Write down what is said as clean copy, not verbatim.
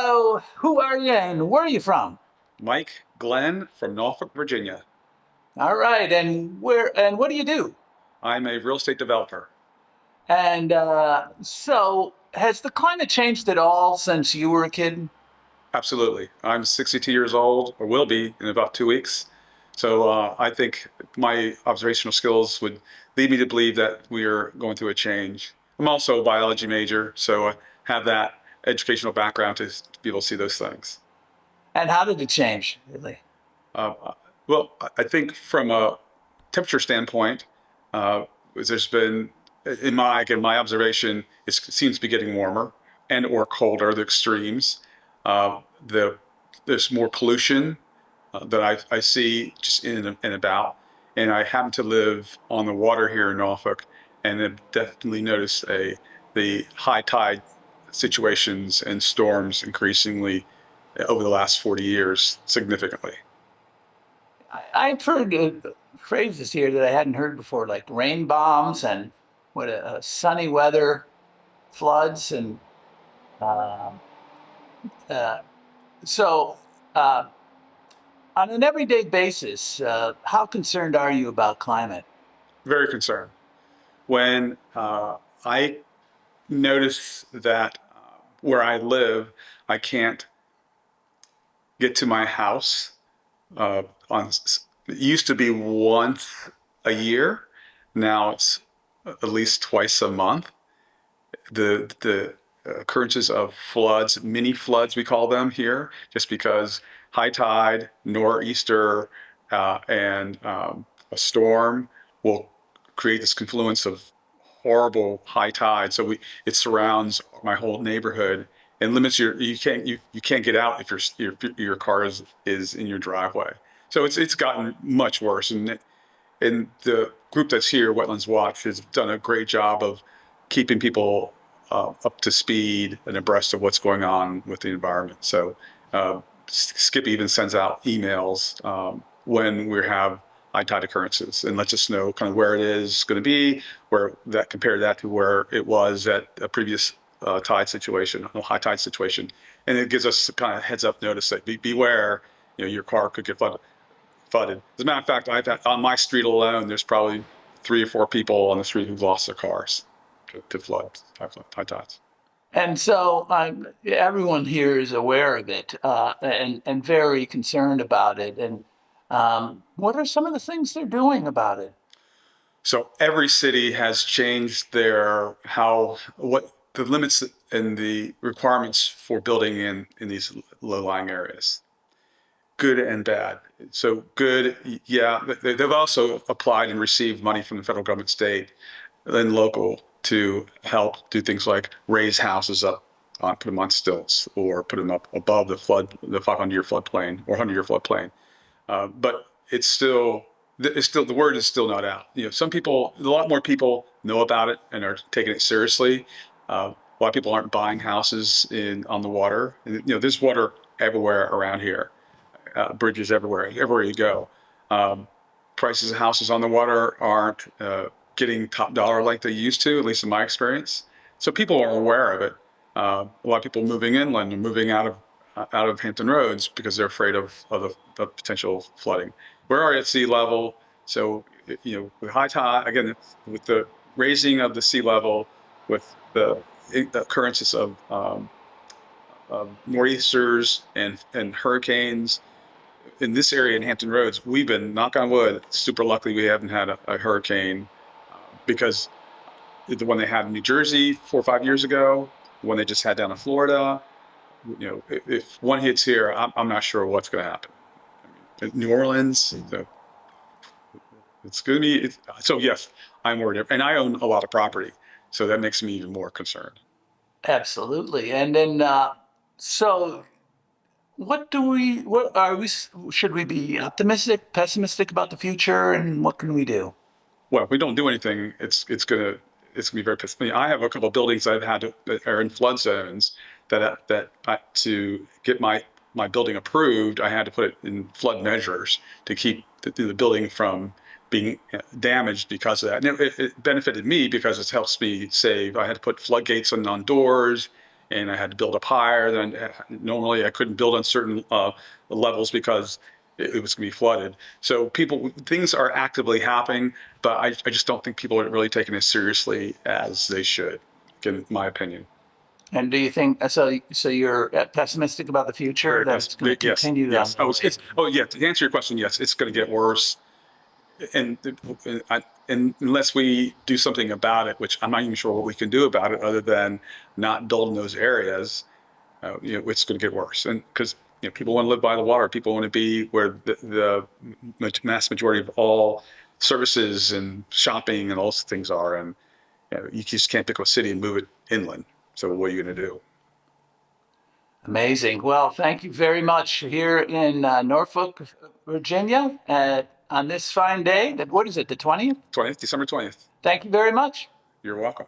Hello, who are you and where are you from? Mike Glenn from Norfolk, Virginia. All right, and what do you do? I'm a real estate developer. And so, has the climate changed at all since you were a kid? Absolutely. I'm 62 years old, or will be in about 2 weeks. So I think my observational skills would lead me to believe that we are going through a change. I'm also a biology major, so I have that educational background to be able to see those things. And how did it change, really? Uh, well, I think from a temperature standpoint, uh, there's been, in my observation, it seems to be getting warmer and or colder, the extremes. The There's more pollution that I see just in and about, and I happen to live on the water here in Norfolk, and have definitely noticed the high tide situations and storms increasingly over the last 40 years significantly. I've heard phrases here that I hadn't heard before, like rain bombs and sunny weather, floods, and um, uh, so. Uh, on an everyday basis, how concerned are you about climate? Very concerned. When I notice that where I live, I can't get to my house on. It used to be once a year. Now it's at least twice a month. The occurrences of floods, mini floods we call them here, just because high tide, nor'easter, and a storm will create this confluence of horrible high tide. So it surrounds my whole neighborhood and limits you can't get out if your car is in your driveway. So it's gotten much worse, and the group that's here, Wetlands Watch, has done a great job of keeping people up to speed and abreast of what's going on with the environment. So Skip even sends out emails when we have high tide occurrences and lets us know kind of where it is going to be, where that compare that to where it was at a previous tide situation, a high tide situation, and it gives us kind of heads up notice that beware, your car could get flooded. As a matter of fact, I've had on my street alone, there's probably 3 or 4 people on the street who've lost their cars to high tides. And so everyone here is aware of it and very concerned about it. And what are some of the things they're doing about it? So every city has changed their what the limits and the requirements for building in these low-lying areas, good and bad. So good, yeah, they've also applied and received money from the federal government, state, and local to help do things like raise houses up, put them on stilts, or put them up above the 500-year floodplain or 100-year floodplain. But it's still the word is still not out. Some people, a lot more people know about it and are taking it seriously. A lot of people aren't buying houses on the water. There's water everywhere around here, bridges everywhere you go. Um, Prices of houses on the water aren't getting top dollar like they used to, at least in my experience. So people are aware of it. A lot of people moving inland and moving out of Hampton Roads because they're afraid of the potential flooding. We're already at sea level, so with high tide again, with the raising of the sea level, with the occurrences of nor'easters and hurricanes in this area in Hampton Roads, we've been, knock on wood, super lucky we haven't had a hurricane because the one they had in New Jersey 4 or 5 years ago, the one they just had down in Florida, if one hits here, I'm not sure what's going to happen. New Orleans, it's going to be. So yes, I'm worried, and I own a lot of property, so that makes me even more concerned. Absolutely. And then, so what are we, should we be optimistic, pessimistic about the future, and what can we do? Well, if we don't do anything, it's gonna be very pissed. I mean, I have a couple of buildings that are in flood zones to get my building approved, I had to put it in flood measures to keep the building from being damaged because of that. And it benefited me because it helps me save. I had to put floodgates on doors, and I had to build up higher. Then normally I couldn't build on certain levels because it was going to be flooded. So things are actively happening, but I just don't think people are really taking it seriously as they should, in my opinion. And do you think so? So you're pessimistic about the future Very that it's going to yes, continue on yes. the way? Yeah. To answer your question, yes, it's going to get worse, and unless we do something about it, which I'm not even sure what we can do about it, other than not build in those areas, it's going to get worse. And because people want to live by the water, people want to be where the mass majority of all services and shopping and all those things are, and you just can't pick a city and move it inland. So what are you going to do? Amazing. Well, thank you very much here in Norfolk, Virginia, on this fine day. What is it, the 20th? 20th, December 20th. Thank you very much. You're welcome.